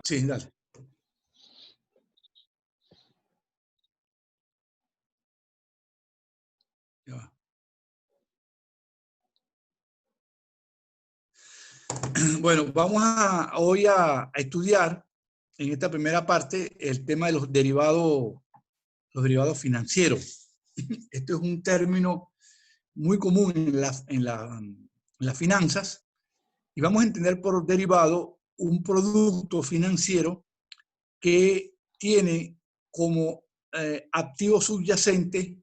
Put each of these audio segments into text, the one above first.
Sí, dale. Ya va. Bueno, vamos hoy a estudiar en esta primera parte el tema de los derivados financieros. Esto es un término muy común en las finanzas y vamos a entender por derivado un producto financiero que tiene como activo subyacente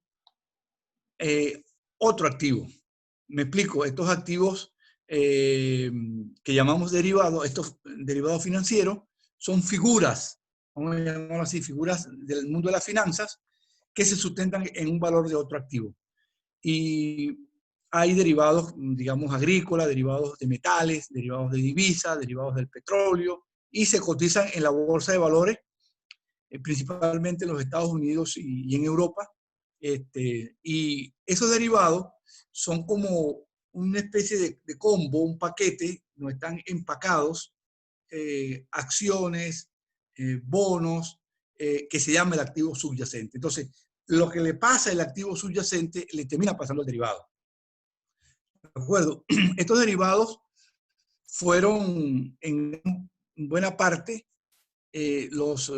otro activo. Me explico, estos activos que llamamos derivados, estos derivados financieros, son figuras, vamos a llamarlo así, figuras del mundo de las finanzas que se sustentan en un valor de otro activo. Y hay derivados, digamos, agrícolas, derivados de metales, derivados de divisas, derivados del petróleo, y se cotizan en la bolsa de valores, principalmente en los Estados Unidos y en Europa. Y esos derivados son como una especie de combo, un paquete, no están empacados, acciones, bonos, que se llama el activo subyacente. Entonces, lo que le pasa al activo subyacente le termina pasando al derivado. ¿De acuerdo? Estos derivados fueron en buena parte los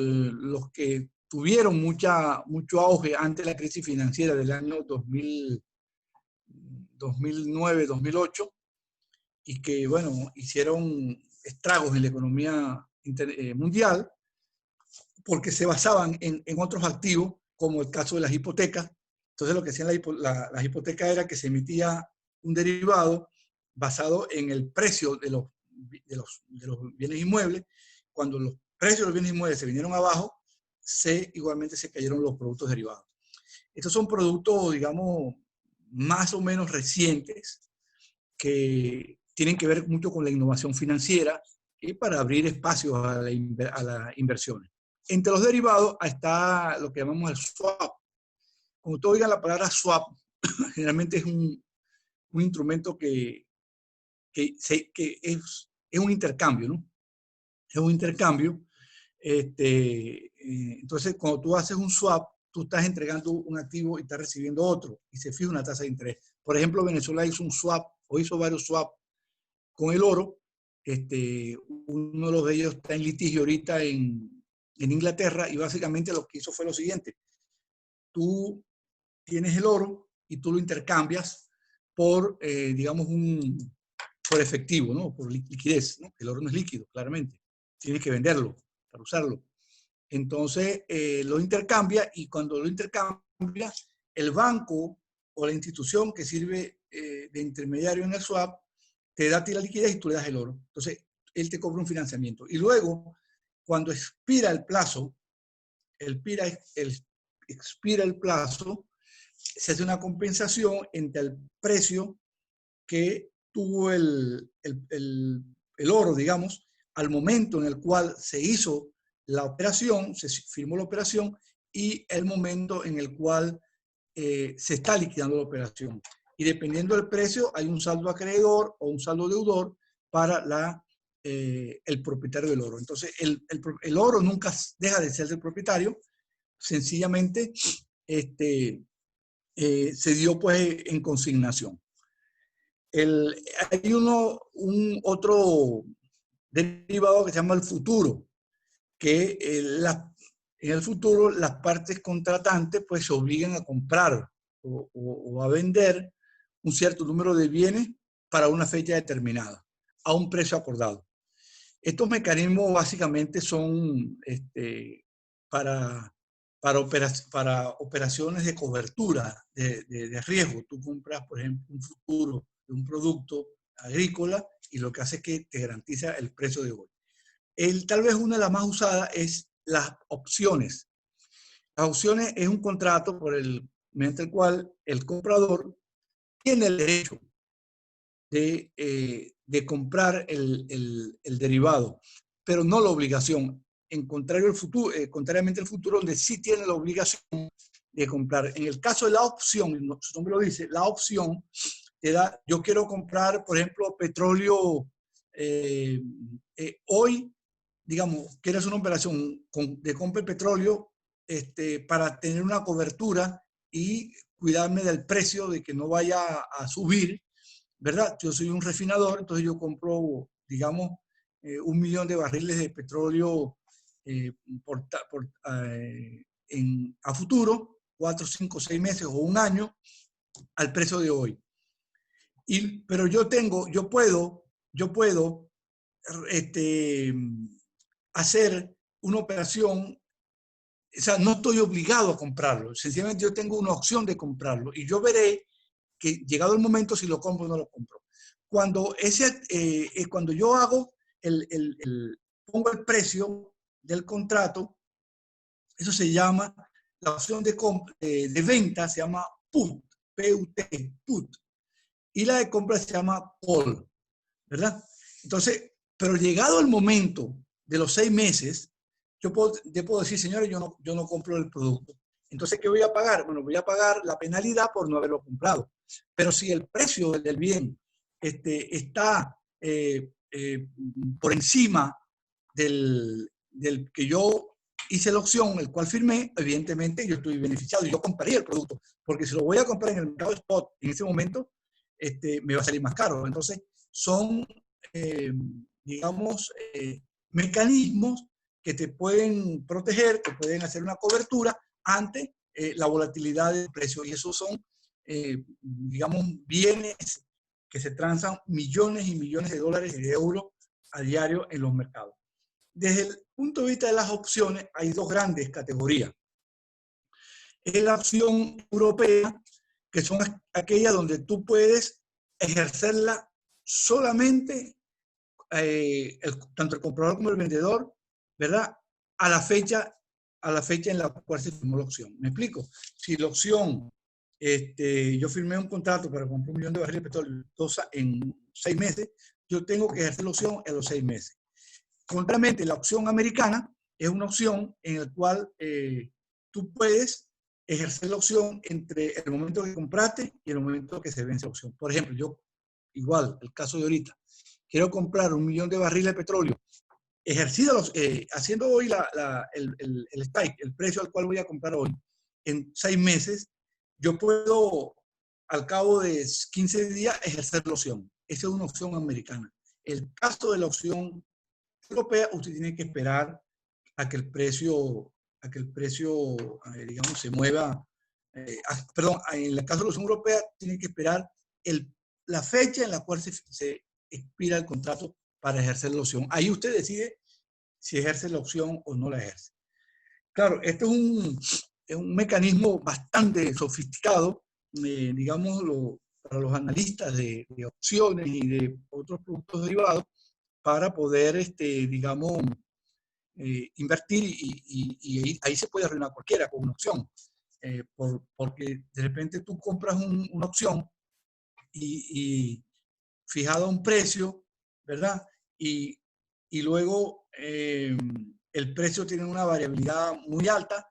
que tuvieron mucho auge antes de la crisis financiera del año 2009-2008 y que, bueno, hicieron estragos en la economía mundial porque se basaban en otros activos, como el caso de las hipotecas. Entonces, lo que hacían las hipotecas era que se emitía un derivado basado en el precio de los bienes inmuebles. Cuando los precios de los bienes inmuebles se vinieron abajo, igualmente se cayeron los productos derivados. Estos son productos, digamos, más o menos recientes que tienen que ver mucho con la innovación financiera y para abrir espacios a las inversiones. Entre los derivados está lo que llamamos el swap. Cuando ustedes oigan la palabra swap, generalmente es un instrumento que es un intercambio, ¿no? Es un intercambio. Entonces, cuando tú haces un swap, tú estás entregando un activo y estás recibiendo otro y se fija una tasa de interés. Por ejemplo, Venezuela hizo un swap o hizo varios swaps con el oro. Uno de los de ellos está en litigio ahorita en Inglaterra y básicamente lo que hizo fue lo siguiente. Tú tienes el oro y tú lo intercambias por, digamos, por efectivo, ¿no? Por liquidez, ¿no? El oro no es líquido, claramente. Tienes que venderlo para usarlo. Entonces, lo intercambia y cuando lo intercambia, el banco o la institución que sirve de intermediario en el swap te da a ti la liquidez y tú le das el oro. Entonces, él te cobra un financiamiento. Y luego, cuando expira el plazo, expira el plazo, se hace una compensación entre el precio que tuvo el oro, digamos, al momento en el cual se hizo la operación, se firmó la operación, y el momento en el cual se está liquidando la operación. Y dependiendo del precio, hay un saldo acreedor o un saldo deudor para el propietario del oro. Entonces, el oro nunca deja de ser del propietario, sencillamente se dio pues en consignación. Hay un otro derivado que se llama el futuro, que en el futuro las partes contratantes pues se obligan a comprar o a vender un cierto número de bienes para una fecha determinada, a un precio acordado. Estos mecanismos básicamente son para, para operaciones de cobertura de riesgo. Tú compras, por ejemplo, un futuro de un producto agrícola y lo que hace es que te garantiza el precio de hoy. Tal vez una de las más usadas es las opciones. Las opciones es un contrato mediante el cual el comprador tiene el derecho de comprar el derivado, pero no la obligación. Contrariamente al futuro, donde sí tiene la obligación de comprar. En el caso de la opción, su nombre lo dice, la opción te da, yo quiero comprar, por ejemplo, petróleo hoy digamos, quiero hacer una operación de compra de petróleo para tener una cobertura y cuidarme del precio de que no vaya a subir, ¿verdad? Yo soy un refinador, entonces yo compro, digamos, 1 millón de barriles de petróleo eh, por, por, a futuro, 4, 5, 6 meses o un año al precio de hoy. Pero yo puedo hacer una operación, o sea, no estoy obligado a comprarlo, sencillamente yo tengo una opción de comprarlo y yo veré que llegado el momento si lo compro o no lo compro. Cuando yo hago pongo el precio del contrato, eso se llama, la opción de venta se llama put, P-U-T, put, y la de compra se llama call, ¿verdad? Entonces, pero llegado el momento de los 6 meses, yo puedo decir, señores, yo no compro el producto. Entonces, ¿qué voy a pagar? Bueno, voy a pagar la penalidad por no haberlo comprado. Pero si el precio del bien está por encima del que yo hice la opción, el cual firmé, evidentemente yo estoy beneficiado y yo compraría el producto, porque si lo voy a comprar en el mercado spot en ese momento, me va a salir más caro. Entonces, son, digamos, mecanismos que te pueden proteger, que pueden hacer una cobertura ante la volatilidad del precio. Y esos son, digamos, bienes que se transan millones y millones de dólares y de euros a diario en los mercados. Desde el punto de vista de las opciones, hay dos grandes categorías. Es la opción europea, que son aquellas donde tú puedes ejercerla solamente, tanto el comprador como el vendedor, ¿verdad? A la fecha en la cual se firmó la opción. ¿Me explico? Si la opción, yo firmé un contrato para comprar 1 millón de barriles de petróleo en 6 meses, yo tengo que ejercer la opción en los 6 meses. Contrariamente, la opción americana es una opción en la cual tú puedes ejercer la opción entre el momento que compraste y el momento que se vence la opción. Por ejemplo, yo, igual, el caso de ahorita, quiero comprar 1 millón de barriles de petróleo, haciendo hoy el strike, el precio al cual voy a comprar hoy, en 6 meses, yo puedo, al cabo de 15 días, ejercer la opción. Esa es una opción americana. El caso de la opción europea, usted tiene que esperar a que el precio, digamos, se mueva. Perdón, en el caso de la Unión Europea, tiene que esperar la fecha en la cual se expira el contrato para ejercer la opción. Ahí usted decide si ejerce la opción o no la ejerce. Claro, esto es un mecanismo bastante sofisticado, digámoslo, para los analistas de opciones y de otros productos derivados, para poder, digamos, invertir y ahí se puede arruinar cualquiera con una opción. Porque de repente tú compras una opción y fijado a un precio, ¿verdad? Y luego el precio tiene una variabilidad muy alta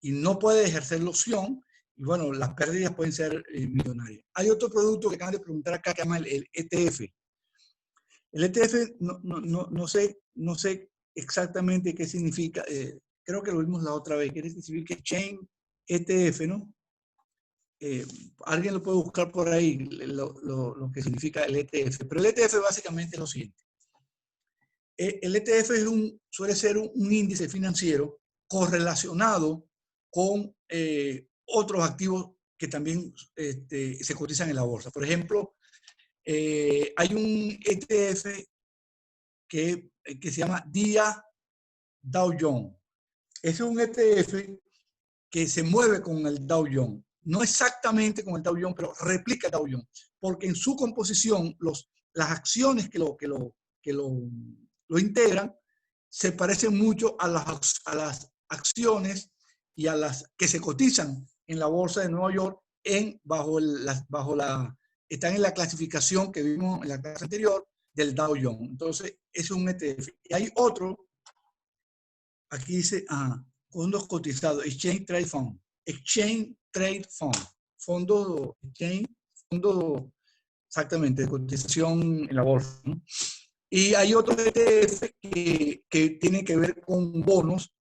y no puede ejercer la opción y bueno, las pérdidas pueden ser millonarias. Hay otro producto que acaban de preguntar acá que se llama el ETF. El ETF no sé exactamente qué significa. Creo que lo vimos la otra vez. Quiere decir que Chain ETF, ¿no? Alguien lo puede buscar por ahí, lo que significa el ETF. Pero el ETF básicamente es lo siguiente. El ETF suele ser un índice financiero correlacionado con otros activos que también se cotizan en la bolsa. Por ejemplo, hay un ETF que se llama DIA Dow Jones. Es un ETF que se mueve con el Dow Jones. No exactamente con el Dow Jones, pero replica el Dow Jones. Porque en su composición, las acciones que lo integran se parecen mucho a las acciones y a las que se cotizan en la bolsa de Nueva York están en la clasificación que vimos en la clase anterior del Dow Jones. Entonces, es un ETF. Y hay otro, aquí dice, fondos cotizados, Exchange Trade Fund. Exchange Trade Fund. Fondo exactamente, de cotización en la bolsa, ¿no? Y hay otros ETF que tienen que ver con bonos,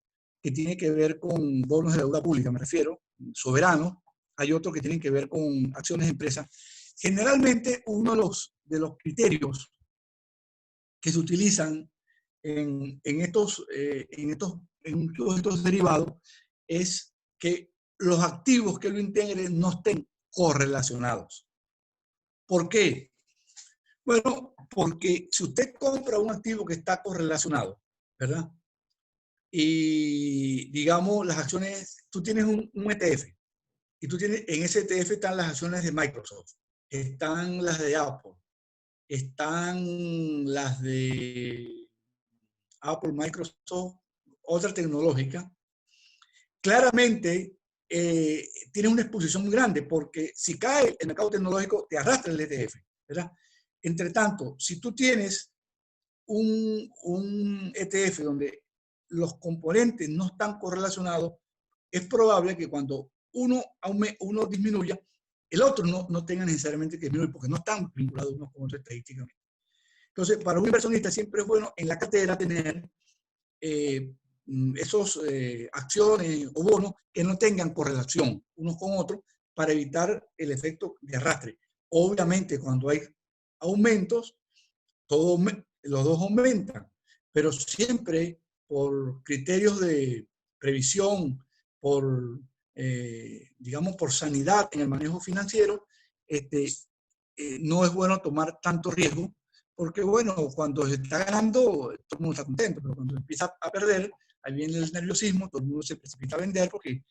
de deuda pública, me refiero, soberanos. Hay otros que tienen que ver con acciones de empresas. Generalmente, uno de los criterios que se utilizan en todos estos derivados es que los activos que lo integren no estén correlacionados. ¿Por qué? Bueno, porque si usted compra un activo que está correlacionado, ¿verdad? Y digamos, las acciones, tú tienes un ETF y en ese ETF están las acciones de Microsoft, están las de Apple, están las de Apple, Microsoft, otra tecnológica. Claramente tiene una exposición muy grande porque si cae el mercado tecnológico te arrastra el ETF, ¿verdad? Entre tanto, si tú tienes un ETF donde los componentes no están correlacionados, es probable que cuando uno disminuya, el otro no tenga necesariamente que disminuir porque no están vinculados unos con otros estadísticamente. Entonces, para un inversionista siempre es bueno en la cartera tener esos acciones o bonos que no tengan correlación unos con otros para evitar el efecto de arrastre. Obviamente, cuando hay aumentos, los dos aumentan, pero siempre por criterios de previsión, digamos, por sanidad en el manejo financiero, no es bueno tomar tanto riesgo, porque bueno, cuando se está ganando, todo el mundo está contento, pero cuando empieza a perder, ahí viene el nerviosismo, todo el mundo se precipita a vender porque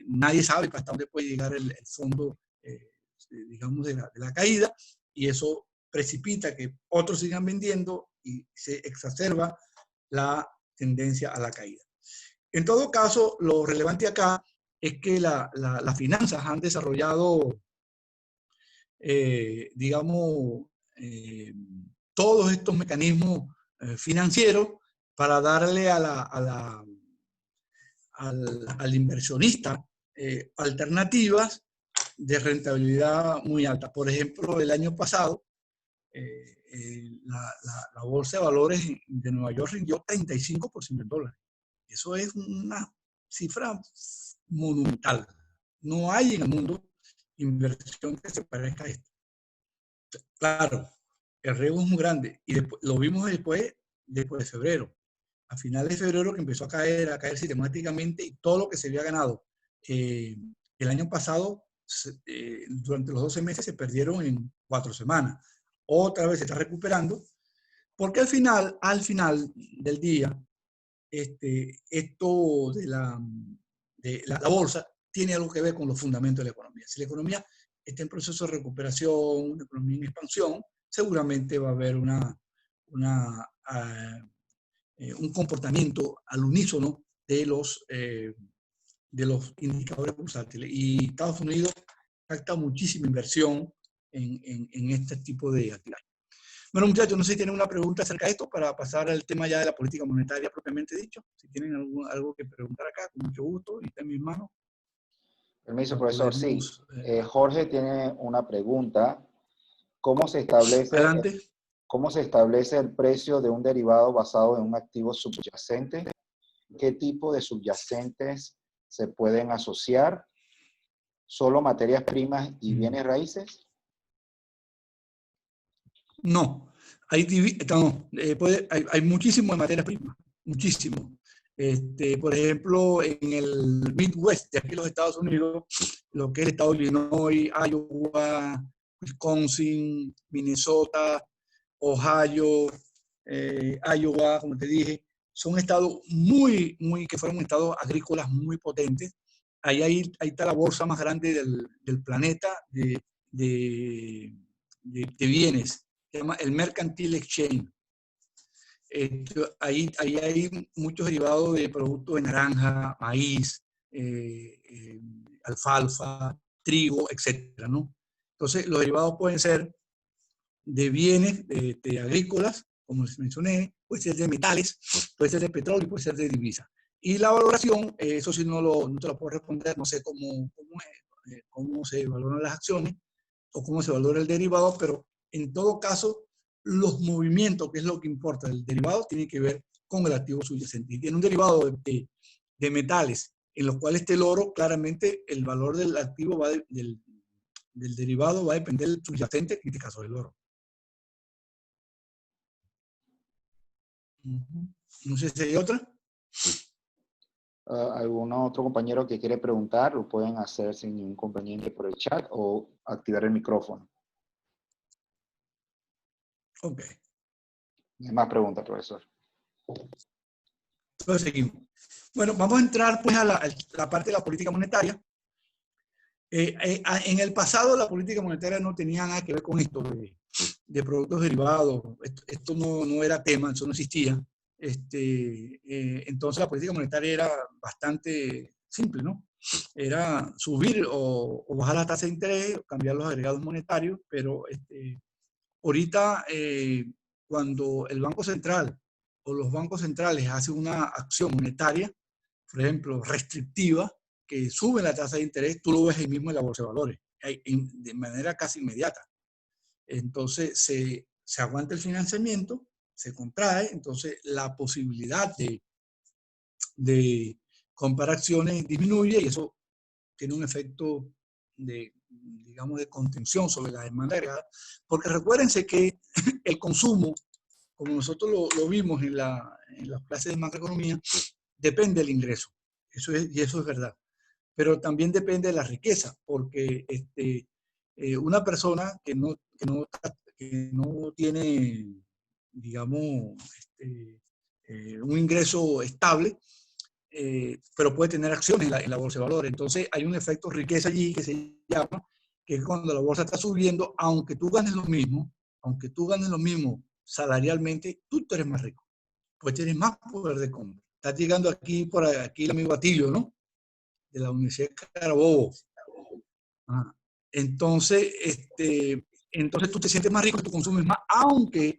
nadie sabe hasta dónde puede llegar el fondo, digamos, de la caída, y eso precipita que otros sigan vendiendo y se exacerba la tendencia a la caída. En todo caso, lo relevante acá es que las finanzas han desarrollado, digamos, todos estos mecanismos financieros para darle al inversionista alternativas de rentabilidad muy alta. Por ejemplo, el año pasado, la bolsa de valores de Nueva York rindió 35% en dólares. Eso es una cifra monumental. No hay en el mundo inversión que se parezca a esto. Claro, el riesgo es muy grande y después, lo vimos después de febrero. A finales de febrero que empezó a caer sistemáticamente y todo lo que se había ganado el año pasado, durante los 12 meses se perdieron en 4 semanas. Otra vez se está recuperando, porque al final del día, esto de la bolsa tiene algo que ver con los fundamentos de la economía. Si la economía está en proceso de recuperación, una economía en expansión, seguramente va a haber un comportamiento al unísono de los indicadores bursátiles. Y Estados Unidos capta muchísima inversión en este tipo de actividades. Bueno, muchachos, no sé si tienen una pregunta acerca de esto para pasar al tema ya de la política monetaria propiamente dicho. Si tienen algo que preguntar acá, con mucho gusto, y está en mis manos. Permiso, profesor. Sí. Jorge tiene una pregunta. ¿Cómo se establece el precio de un derivado basado en un activo subyacente? ¿Qué tipo de subyacentes se pueden asociar? ¿Solo materias primas y bienes raíces? No, hay muchísimo de materias primas, muchísimo. Por ejemplo, en el Midwest de aquí en los Estados Unidos, lo que es el estado de Illinois, Iowa, Wisconsin, Minnesota, Ohio, Iowa, como te dije, son estados que fueron estados agrícolas muy potentes. Ahí está la bolsa más grande del planeta de bienes. Se llama el Mercantile Exchange. Ahí hay muchos derivados de productos de naranja, maíz, alfalfa, trigo, etcétera, ¿no? Entonces, los derivados pueden ser de bienes agrícolas, como les mencioné, puede ser de metales, puede ser de petróleo, puede ser de divisas. Y la valoración, eso sí no te lo puedo responder, no sé cómo se valoran las acciones o cómo se valora el derivado, pero en todo caso los movimientos, que es lo que importa del derivado, tiene que ver con el activo subyacente. Y tiene un derivado de metales, en los cuales el oro, claramente el valor del activo del derivado va a depender del subyacente, en este caso del oro. No sé si hay otra. ¿Algún otro compañero que quiere preguntar? Lo pueden hacer sin ningún inconveniente por el chat o activar el micrófono. Ok. No hay más preguntas, profesor. Entonces seguimos. Bueno, vamos a entrar pues a la parte de la política monetaria. En el pasado la política monetaria no tenía nada que ver con esto de productos derivados. Esto no era tema, eso no existía. Entonces la política monetaria era bastante simple, ¿no? Era subir o bajar la tasa de interés, cambiar los agregados monetarios, pero ahorita cuando el Banco Central o los bancos centrales hacen una acción monetaria, por ejemplo, restrictiva, que sube la tasa de interés, tú lo ves ahí mismo en la bolsa de valores, de manera casi inmediata. Entonces se aguanta el financiamiento, se contrae, entonces la posibilidad de comprar acciones disminuye y eso tiene un efecto digamos, de contención sobre la demanda agregada, porque recuérdense que el consumo, como nosotros lo vimos en las clases de macroeconomía, depende del ingreso, y eso es verdad, pero también depende de la riqueza, porque una persona que no tiene, digamos, un ingreso estable, pero puede tener acciones en la bolsa de valores. Entonces hay un efecto riqueza allí que se llama, que es cuando la bolsa está subiendo, aunque tú ganes lo mismo salarialmente, tú eres más rico, pues tienes más poder de compra. Está llegando por aquí el amigo Atilio, ¿no? De la Universidad de Carabobo. Ah. Entonces, entonces tú te sientes más rico y tú consumes más, aunque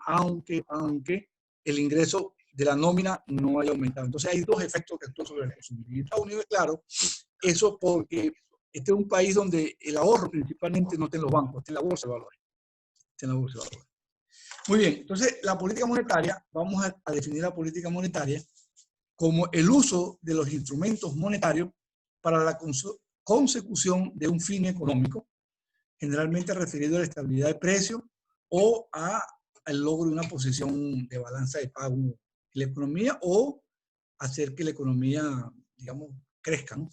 el ingreso de la nómina no haya aumentado. Entonces hay dos efectos que actúan sobre el consumidor. En Estados Unidos, claro, eso porque este es un país donde el ahorro principalmente no está en los bancos, está en la bolsa de valores. Está en la bolsa de valores. Muy bien, entonces la política monetaria, vamos a definir la política monetaria como el uso de los instrumentos monetarios para la consecución de un fin económico, generalmente referido a la estabilidad de precios o al logro de una posición de balanza de pago en la economía o hacer que la economía, digamos, crezca, ¿no?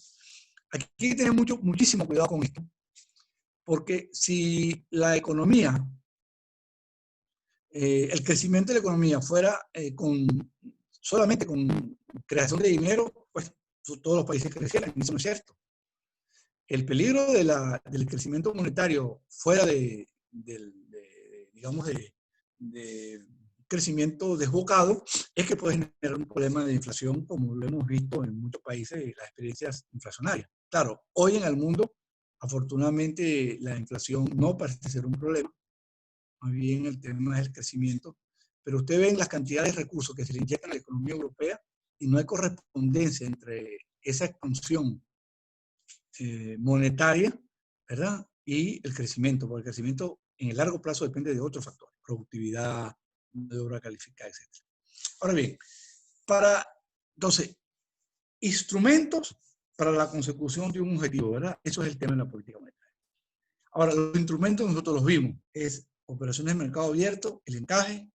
Aquí hay que tener muchísimo cuidado con esto, porque si la economía, el crecimiento de la economía fuera solamente con creación de dinero, pues todos los países crecieran, y eso no es cierto. El peligro del crecimiento monetario fuera digamos, de crecimiento desbocado es que puede generar un problema de inflación, como lo hemos visto en muchos países, las experiencias inflacionarias. Claro, hoy en el mundo, afortunadamente, la inflación no parece ser un problema, más bien el tema es el crecimiento, pero usted ve las cantidades de recursos que se le inyectan a la economía europea y no hay correspondencia entre esa expansión monetaria, ¿verdad? Y el crecimiento, porque el crecimiento en el largo plazo depende de otros factores, productividad, de obra calificada, etc. Ahora bien, entonces, instrumentos para la consecución de un objetivo, ¿verdad? Eso es el tema de la política monetaria. Ahora, los instrumentos nosotros los vimos, es operaciones de mercado abierto, el encaje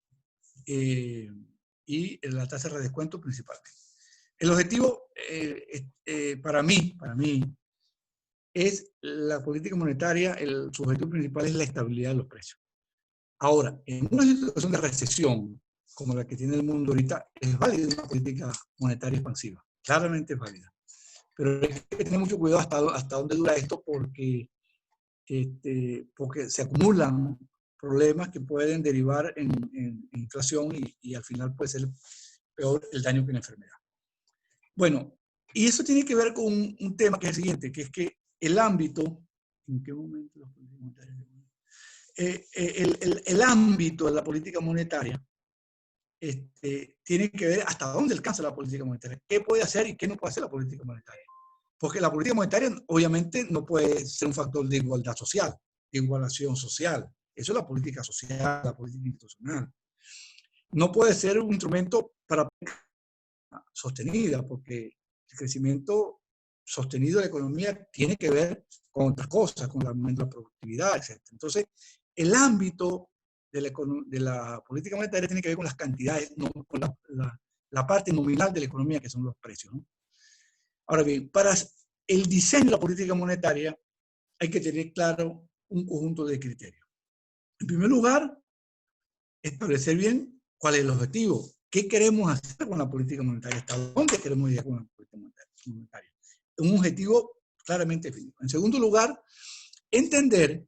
y la tasa de redescuento principalmente. El objetivo, para mí, es la política monetaria, su objetivo principal es la estabilidad de los precios. Ahora, en una situación de recesión como la que tiene el mundo ahorita, es válida una política monetaria expansiva. Claramente es válida. Pero hay que tener mucho cuidado hasta dónde dura esto porque se acumulan problemas que pueden derivar en inflación y al final puede ser peor el daño que la enfermedad. Bueno, y eso tiene que ver con un tema que es el siguiente, que es que el ámbito, ¿en qué momento los políticos monetarios? El ámbito de la política monetaria tiene que ver hasta dónde alcanza la política monetaria, qué puede hacer y qué no puede hacer la política monetaria. Porque la política monetaria obviamente no puede ser un factor de igualdad social, de igualación social. Eso es la política social, la política institucional. No puede ser un instrumento para sostenida, porque el crecimiento sostenido de la economía tiene que ver con otras cosas, con el aumento de la productividad, etc. Entonces, el ámbito de la política monetaria tiene que ver con las cantidades, no, con la parte nominal de la economía, que son los precios, ¿no? Ahora bien, para el diseño de la política monetaria hay que tener claro un conjunto de criterios. En primer lugar, establecer bien cuál es el objetivo. ¿Qué queremos hacer con la política monetaria? ¿Hasta dónde queremos llegar con la política monetaria? Un objetivo claramente definido. En segundo lugar, entender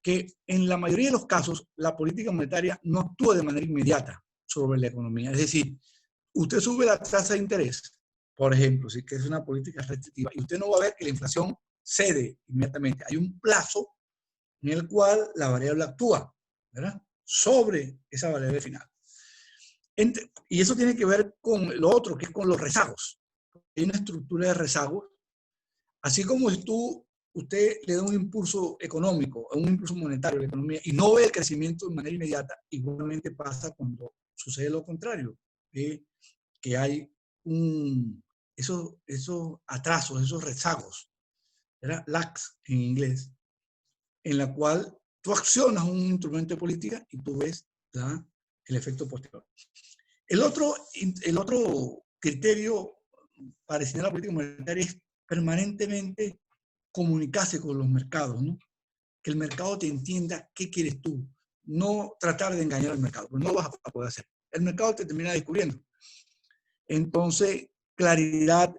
que en la mayoría de los casos la política monetaria no actúa de manera inmediata sobre la economía. Es decir, usted sube la tasa de interés, por ejemplo, si es una política restrictiva, y usted no va a ver que la inflación cede inmediatamente. Hay un plazo en el cual la variable actúa, ¿verdad?, sobre esa variable final. Y eso tiene que ver con lo otro, que es con los rezagos. Hay una estructura de rezagos. Así como si usted le da un impulso económico, un impulso monetario a la economía y no ve el crecimiento de manera inmediata, igualmente pasa cuando sucede lo contrario, que hay esos atrasos, esos rezagos, ¿verdad?, lags en inglés, en la cual tú accionas un instrumento de política y tú ves, ¿verdad?, el efecto posterior. El otro criterio para diseñar la política monetaria es permanentemente comunicarse con los mercados, ¿no? Que el mercado te entienda qué quieres tú, no tratar de engañar al mercado, porque no lo vas a poder hacer. El mercado te termina descubriendo. Entonces, claridad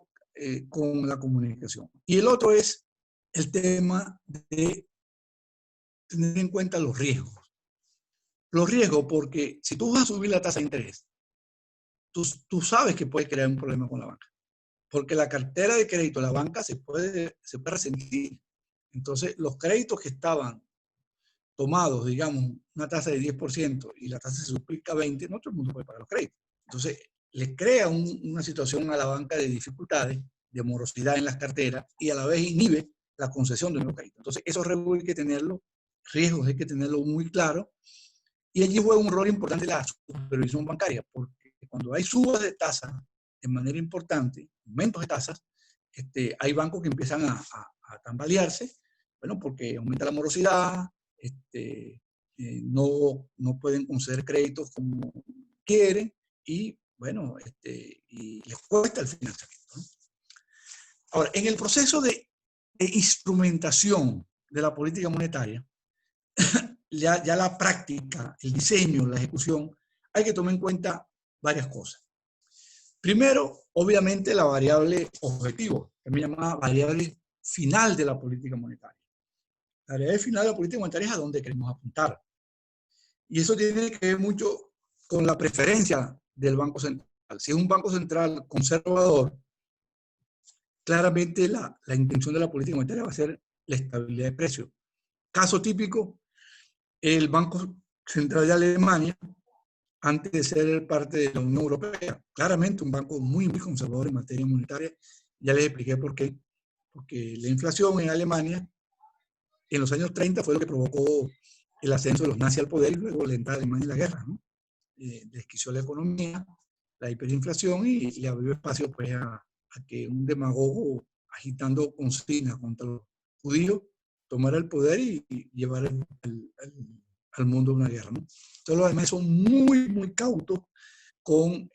con la comunicación. Y el otro es el tema de tener en cuenta los riesgos. Los riesgos, porque si tú vas a subir la tasa de interés, tú sabes que puedes crear un problema con la banca, porque la cartera de crédito de la banca se puede resentir. Entonces, los créditos que estaban tomados, digamos, una tasa de 10% y la tasa se duplica a 20%, no todo el mundo puede pagar los créditos. Entonces, le crea una situación a la banca de dificultades, de morosidad en las carteras y a la vez inhibe la concesión de nuevos créditos. Entonces, esos riesgos hay que tenerlo muy claro. Y allí juega un rol importante la supervisión bancaria, porque cuando hay subas de tasas de manera importante, aumentos de tasas, hay bancos que empiezan a tambalearse, bueno, porque aumenta la morosidad, no pueden conceder créditos como quieren y, bueno, y les cuesta el financiamiento, ¿no? Ahora, en el proceso de instrumentación de la política monetaria, ya la práctica, el diseño, la ejecución, hay que tomar en cuenta varias cosas. Primero, obviamente, la variable objetivo, también llamada variable final de la política monetaria. La variable final de la política monetaria es a dónde queremos apuntar. Y eso tiene que ver mucho con la preferencia del Banco Central. Si es un Banco Central conservador, claramente la intención de la política monetaria va a ser la estabilidad de precios. Caso típico, el Banco Central de Alemania, antes de ser parte de la Unión Europea, claramente un banco muy, muy conservador en materia monetaria. Ya les expliqué por qué. Porque la inflación en Alemania en los años 30 fue lo que provocó el ascenso de los nazis al poder y luego la entrada de Alemania en la guerra, ¿no? Desquició la economía, la hiperinflación y le abrió espacio pues, a que un demagogo agitando consignas contra los judíos tomara el poder y llevara al mundo a una guerra, ¿no? Entonces los alemanes son muy, muy cautos con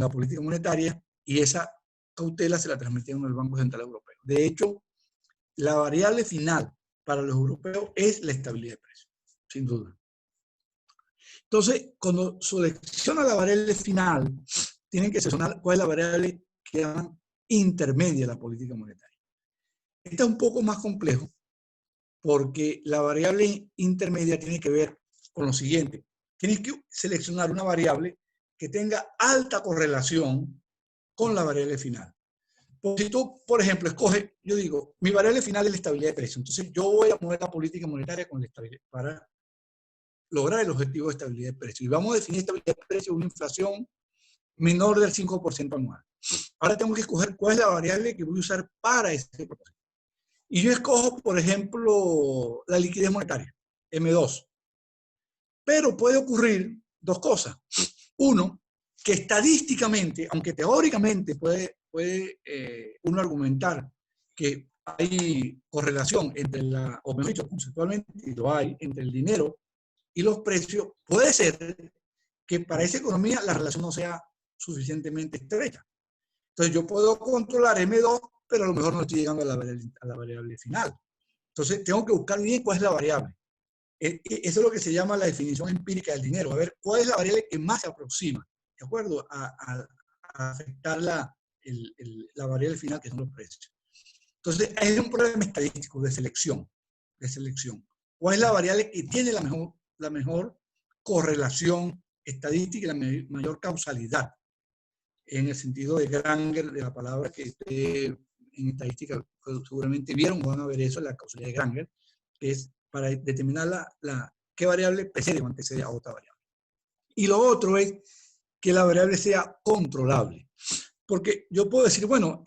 la política monetaria y esa cautela se la transmitieron al Banco Central Europeo. De hecho, la variable final para los europeos es la estabilidad de precios, sin duda. Entonces, cuando selecciona la variable final, tienen que seleccionar cuál es la variable que llaman intermedia de la política monetaria. Esta es un poco más complejo porque la variable intermedia tiene que ver con lo siguiente. Tienes que seleccionar una variable que tenga alta correlación con la variable final. Porque si tú, por ejemplo, escoges, yo digo, mi variable final es la estabilidad de precios. Entonces, yo voy a mover la política monetaria con la estabilidad para lograr el objetivo de estabilidad de precios. Y vamos a definir estabilidad de precios, una inflación menor del 5% anual. Ahora tengo que escoger cuál es la variable que voy a usar para ese propósito. Y yo escojo, por ejemplo, la liquidez monetaria, M2. Pero puede ocurrir dos cosas. Uno, que estadísticamente, aunque teóricamente puede uno argumentar que hay correlación entre o mejor dicho, conceptualmente, y lo hay, entre el dinero y los precios, puede ser que para esa economía la relación no sea suficientemente estrecha. Entonces yo puedo controlar M2, pero a lo mejor no estoy llegando a la variable final. Entonces tengo que buscar bien cuál es la variable. Eso es lo que se llama la definición empírica del dinero. A ver, ¿cuál es la variable que más se aproxima? ¿De acuerdo? A afectar la variable final, que son los precios. Entonces, hay un problema estadístico de selección. ¿Cuál es la variable que tiene la mejor correlación estadística y la mayor causalidad? En el sentido de Granger, de la palabra que ustedes en estadística seguramente vieron, van a ver eso, la causalidad de Granger, que es para determinar qué variable precede o antecede a otra variable. Y lo otro es que la variable sea controlable. Porque yo puedo decir, bueno,